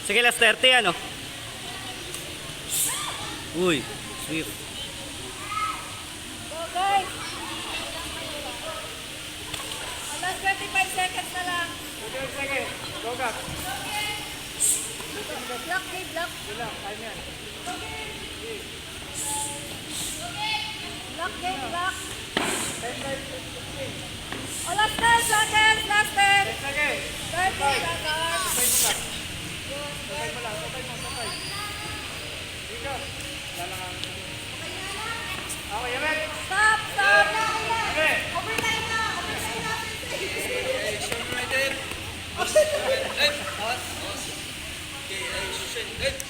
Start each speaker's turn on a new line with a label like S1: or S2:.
S1: Sige, last 30 ano? Uy, swift.
S2: Go guys! Last 25 seconds na lang.
S3: 25 seconds. Go back.
S2: Block, block.
S3: Bilang, time yan.
S2: Block, block.
S3: 10 by 15.
S2: Oh, last 10 seconds. Last 10.
S3: 10 seconds.
S2: 30 seconds.
S3: Sabay mo lang. Sabay mo. Sabay. Dito. Lalangan. Okay, Yamek.
S2: Stop, stop.
S3: Yamek.
S2: Overtime na. Overtime na.
S4: Okay, ay, susunod.